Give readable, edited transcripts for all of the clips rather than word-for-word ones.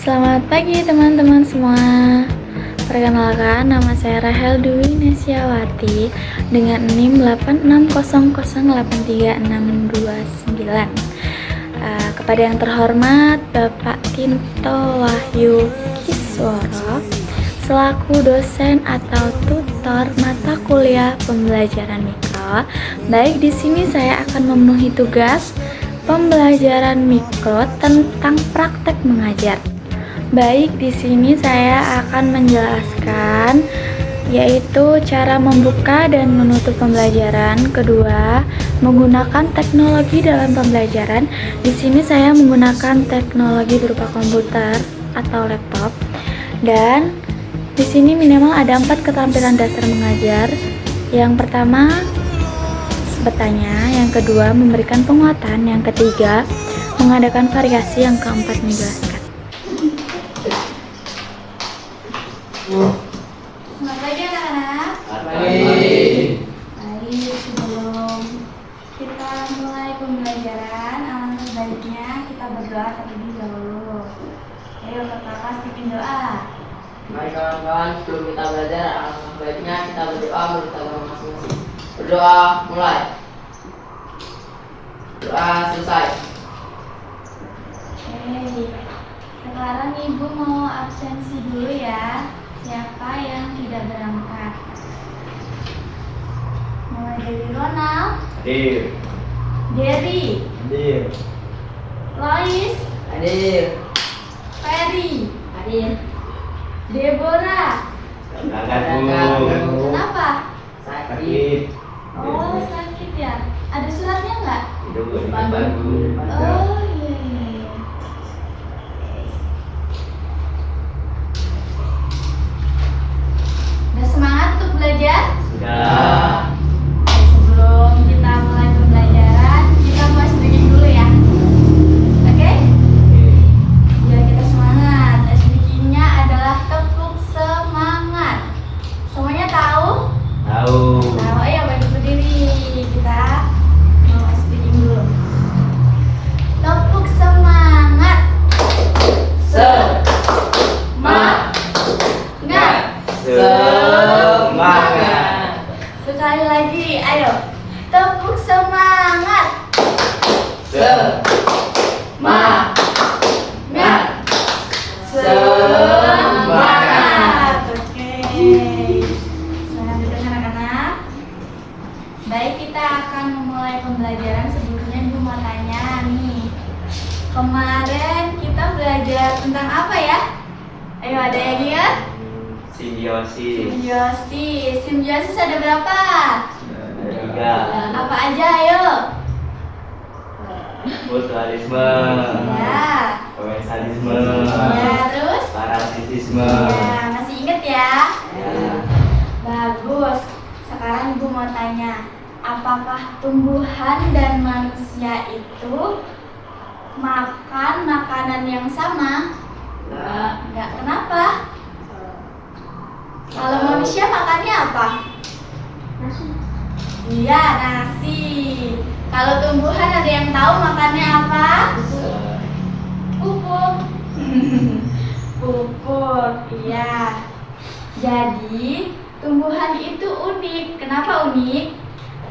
Selamat pagi teman-teman semua. Perkenalkan, nama saya Rahel Dwi Nesyawati dengan NIM 8600836629. Kepada yang terhormat Bapak Tinto Wahyu Kisworo selaku dosen atau tutor mata kuliah pembelajaran mikro. Baik, di sini saya akan memenuhi tugas pembelajaran mikro tentang praktek mengajar. Baik, di sini saya akan menjelaskan yaitu cara membuka dan menutup pembelajaran. Kedua, menggunakan teknologi dalam pembelajaran. Di sini saya menggunakan teknologi berupa komputer atau laptop. Dan di sini minimal ada 4 keterampilan dasar mengajar. Yang pertama, bertanya. Yang kedua, memberikan penguatan. Yang ketiga, mengadakan variasi. Yang keempat, menjelaskan. Selamat pagi anak-anak. Baik. Baik, sebelum kita mulai pembelajaran, alangkah baiknya kita berdoa terlebih dahulu. Ayo kakak bikin doa. Mari kawan-kawan, sebelum kita belajar, alangkah baiknya kita berdoa menurut agama masing-masing. Berdoa mulai. Doa selesai. Oke, sekarang ibu mau absensi dulu ya. Siapa yang tidak berangkat? Mulai dari Ronald, Hadir. Derry, Hadir. Lois, Hadir. Ferry, Hadir. Deborah. Berangkat Bu. Kenapa? Sakit. Oh, sakit ya. Ada suratnya nggak? Itu di depan Bu. Oh iya, iya, iya. Udah semangat untuk belajar? Sudah. Sebelum kita mulai pembelajaran, kita mulai speaking dulu ya. Oke? Biar kita semangat. Speakingnya adalah tepuk semangat. Semuanya tahu? Tahu. Tahu, ayo berdiri. Kita mau speaking dulu. Tepuk semangat. Semangat. Semangat. Sekali lagi, ayo. Tepuk semangat. Semangat. Semangat. Oke. Selamat datang anak-anak. Baik, kita akan memulai pembelajaran. Sebelumnya ibu mau tanya nih. Kemarin kita belajar tentang apa ya? Ayo, ada yang ingat? Simbiosis. Simbiosis. Simbiosis ada berapa? Tiga. Apa aja, ayo? Mutualisme. Ya. Komensalisme. Ya, terus? Parasitisme. Ya, masih ingat ya? Ya. Bagus. Sekarang ibu mau tanya, apakah tumbuhan dan manusia itu makan makanan yang sama? Enggak. Kenapa? Kalau manusia makannya apa? Iya, nasi. Kalau tumbuhan ada yang tahu makannya apa? Pupuk. Pupuk, iya. Jadi, tumbuhan itu unik. Kenapa unik?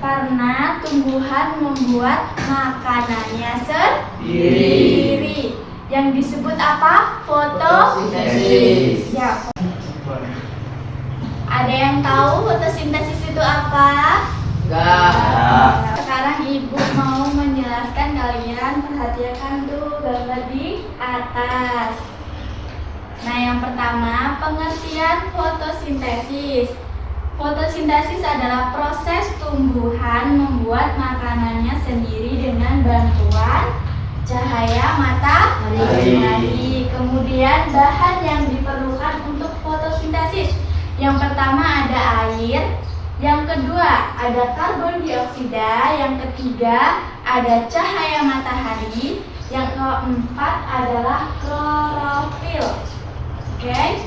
Karena tumbuhan membuat makanannya sendiri. Yang disebut apa? Fotosintesis. Ya. Ada yang tahu fotosintesis itu apa? Enggak. Sekarang ibu mau menjelaskan, kalian perhatikan tuh gambar di atas. Nah, yang pertama, pengertian fotosintesis. Fotosintesis adalah proses tumbuhan membuat makanannya sendiri dengan bantuan cahaya matahari. Kemudian bahan yang diperlukan untuk fotosintesis. Yang pertama ada air, yang kedua ada karbon dioksida, yang ketiga ada cahaya matahari, yang keempat adalah klorofil. Oke.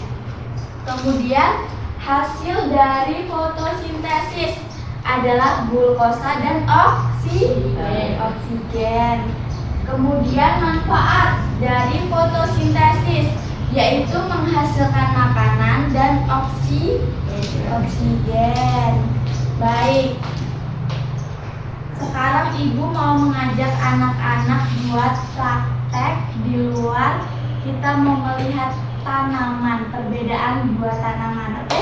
Kemudian hasil dari fotosintesis adalah glukosa dan oksigen. Kemudian manfaat dari fotosintesis yaitu menghasilkan makanan dan oksigen. Baik. Sekarang ibu mau mengajak anak-anak buat praktek di luar. Kita mau melihat tanaman, perbedaan dua tanaman, oke?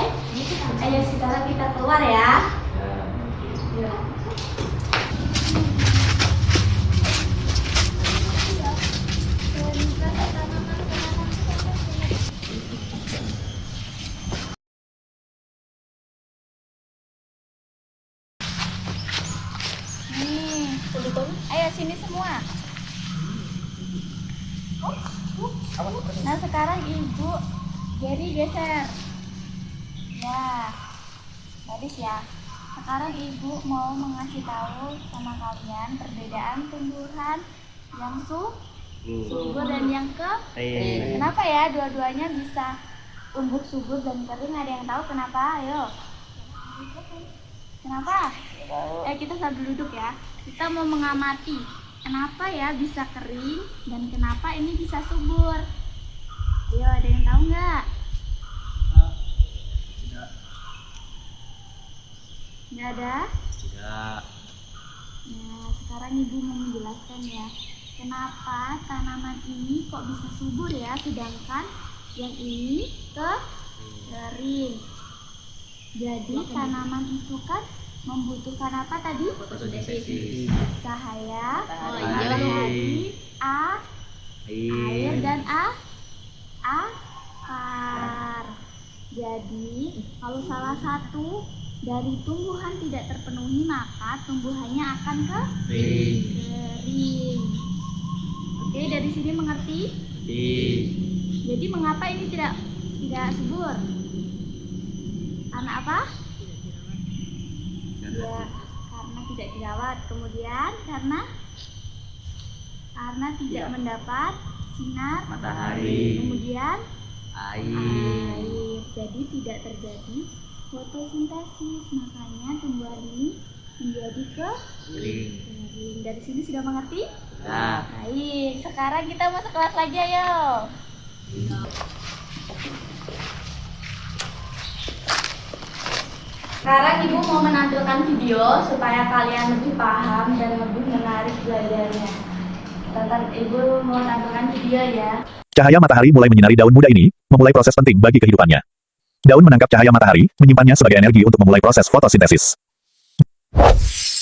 Ayo sekarang kita keluar ya. Yuk. Ayo sini semua. Nah sekarang ibu jadi geser. Ya, bagus ya. Sekarang ibu mau mengasih tahu sama kalian perbedaan tumbuhan yang subur dan yang kering. Kenapa ya dua-duanya bisa tumbuh subur dan kering? Ada yang tahu kenapa? Ayo. Kenapa? Kita sambil duduk ya. Kita mau mengamati kenapa ya bisa kering dan kenapa ini bisa subur. Ayo, ada yang tahu nggak? Nggak ada? Tidak. Nah, sekarang ibu mau menjelaskan ya. Kenapa tanaman ini kok bisa subur ya, sedangkan yang ini kering. Jadi tanaman itu kan membutuhkan apa tadi? Fotosintesis. Cahaya, Matahari, air dan akar. Jadi kalau salah satu dari tumbuhan tidak terpenuhi, maka tumbuhannya akan kering. Oke, dari sini mengerti? Jadi mengapa ini tidak subur? Karena apa? Ya, karena tidak dirawat. Kemudian karena tidak mendapat sinar Matahari. Kemudian Air. Jadi tidak terjadi fotosintesis. Makanya tumbuhan ini menjadi Kering. kering. Dari sini sudah mengerti? Nah. Baik, sekarang kita masuk kelas lagi, ayo. Sekarang ibu mau menampilkan video supaya kalian lebih paham dan lebih menarik belajarnya. Ibu mau menampilkan video ya. Cahaya matahari mulai menyinari daun muda ini, memulai proses penting bagi kehidupannya. Daun menangkap cahaya matahari, menyimpannya sebagai energi untuk memulai proses fotosintesis.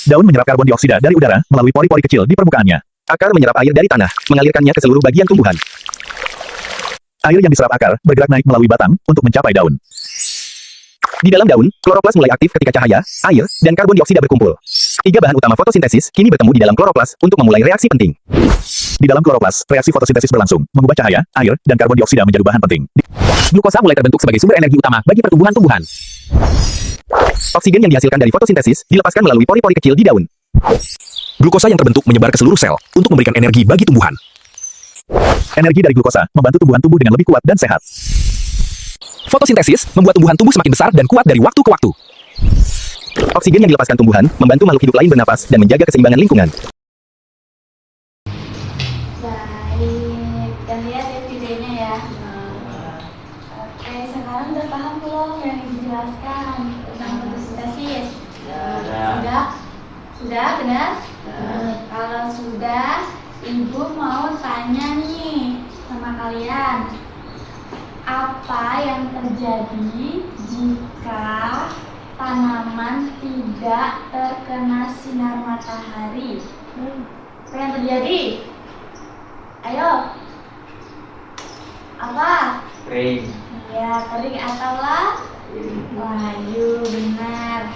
Daun menyerap karbon dioksida dari udara melalui pori-pori kecil di permukaannya. Akar menyerap air dari tanah, mengalirkannya ke seluruh bagian tumbuhan. Air yang diserap akar bergerak naik melalui batang untuk mencapai daun. Di dalam daun, kloroplas mulai aktif ketika cahaya, air, dan karbon dioksida berkumpul. Tiga bahan utama fotosintesis kini bertemu di dalam kloroplas untuk memulai reaksi penting. Di dalam kloroplas, reaksi fotosintesis berlangsung, mengubah cahaya, air, dan karbon dioksida menjadi bahan penting. Glukosa mulai terbentuk sebagai sumber energi utama bagi pertumbuhan-tumbuhan. Oksigen yang dihasilkan dari fotosintesis dilepaskan melalui pori-pori kecil di daun. Glukosa yang terbentuk menyebar ke seluruh sel untuk memberikan energi bagi tumbuhan. Energi dari glukosa membantu tumbuhan tumbuh dengan lebih kuat dan sehat. Fotosintesis membuat tumbuhan tumbuh semakin besar dan kuat dari waktu ke waktu. Oksigen yang dilepaskan tumbuhan membantu makhluk hidup lain bernapas dan menjaga keseimbangan lingkungan. Baik, kita lihat ya videonya ya. Oke, sekarang udah paham belum yang dijelaskan tentang fotosintesis? Sudah benar? Kalau sudah, ibu mau tanya nih sama kalian. Apa yang terjadi jika tanaman tidak terkena sinar matahari? Apa yang terjadi? Ayo. Apa? Kering. Ya, kering atau layu, benar.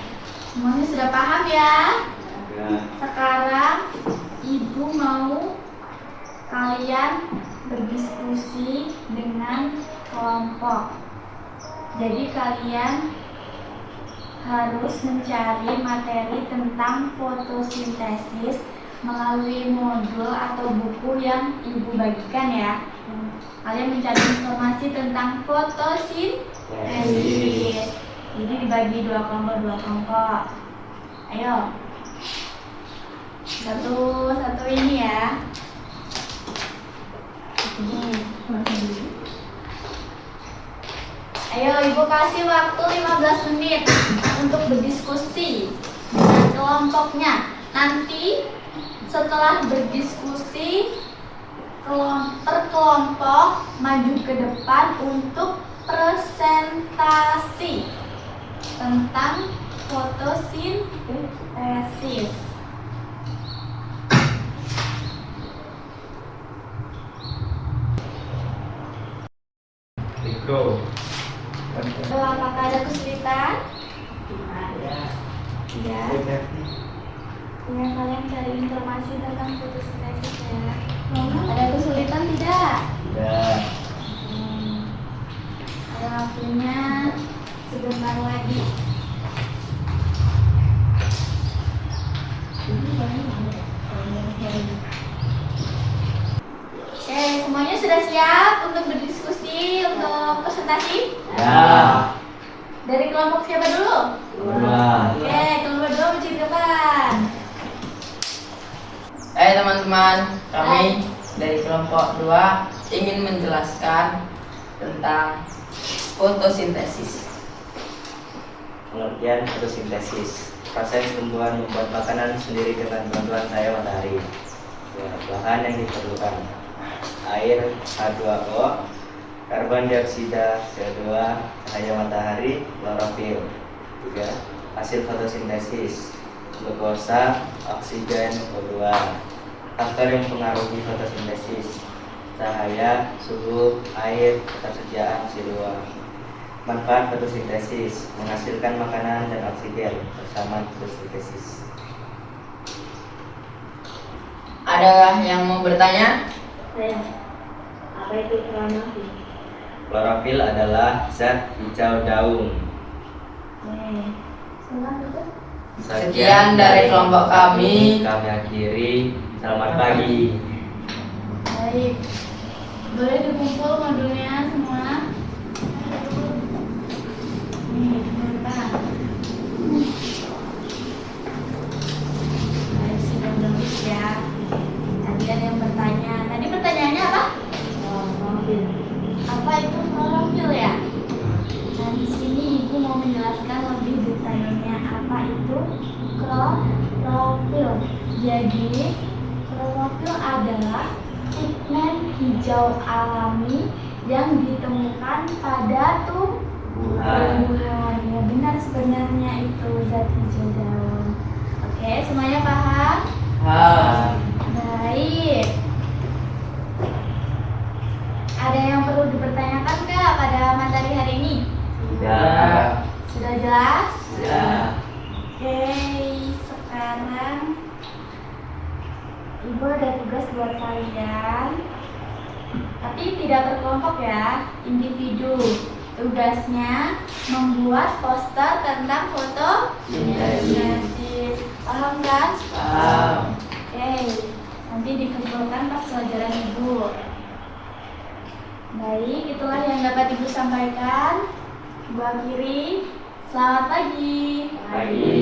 Semuanya sudah paham ya? Sekarang ibu mau kalian berdiskusi dengan kelompok. Jadi kalian harus mencari materi tentang fotosintesis melalui modul atau buku yang ibu bagikan ya. Kalian mencari informasi tentang fotosintesis. Jadi dibagi dua kelompok. Ayo. Satu ini ya. Ini. Ayo Ibu kasih waktu 15 menit untuk berdiskusi dengan kelompoknya. Nanti setelah berdiskusi, per kelompok maju ke depan untuk presentasi tentang fotosintesis. Go. Apakah ada kesulitan? Tidak. Ya, kalian cari informasi tentang fotosintesis ya. Ada kesulitan tidak? Tidak. Ada waktunya sebentar lagi. Oke, semuanya sudah siap untuk berdiskusi, untuk presentasi? Ya. Dari kelompok siapa dulu? Dua. Oke, kelompok 2 maju ke depan. Teman-teman, kami dari kelompok 2 ingin menjelaskan tentang fotosintesis. Pengertian fotosintesis. Proses tumbuhan membuat makanan sendiri dengan bantuan cahaya matahari. Ya, bahan yang diperlukan: air H2O, karbon dioksida CO2, cahaya matahari, klorofil. 3. Hasil fotosintesis: glukosa, oksigen, O2. Faktor yang mempengaruhi fotosintesis: cahaya, suhu, air, ketersediaan CO2. Manfaat fotosintesis: menghasilkan makanan dan oksigen bersama fotosintesis. Ada yang mau bertanya? Apa itu klorofil? Klorofil adalah zat hijau daun. Sekian dari kelompok kami. Kami akhiri. Selamat pagi. Baik, boleh dikumpul modulnya semua. Nih, bentar. Baik, sudah bagus ya. Tadi ada yang bertanya. Tadi pertanyaannya apa? Klorofil. Apa itu klorofil ya? Nah, di sini Ibu mau menjelaskan lebih detailnya apa itu klorofil. Jadi, klorofil adalah pigmen hijau alami yang ditemukan pada tumbuhan. Ya benar, sebenarnya itu zat hijau daun. Oke, semuanya paham? Baik. Ada yang perlu dipertanyakan nggak pada materi hari ini? Ya. Sudah jelas? Ya. Oke, sekarang Ibu ada tugas buat kalian. Tapi tidak berkelompok ya, individu. Tugasnya membuat poster tentang fotosintesis. Paham kan? Paham. Oke, nanti dikumpulkan pas pelajaran Ibu. Baik, itulah yang dapat Ibu sampaikan. Ibu akhiri. Selamat pagi. Pagi.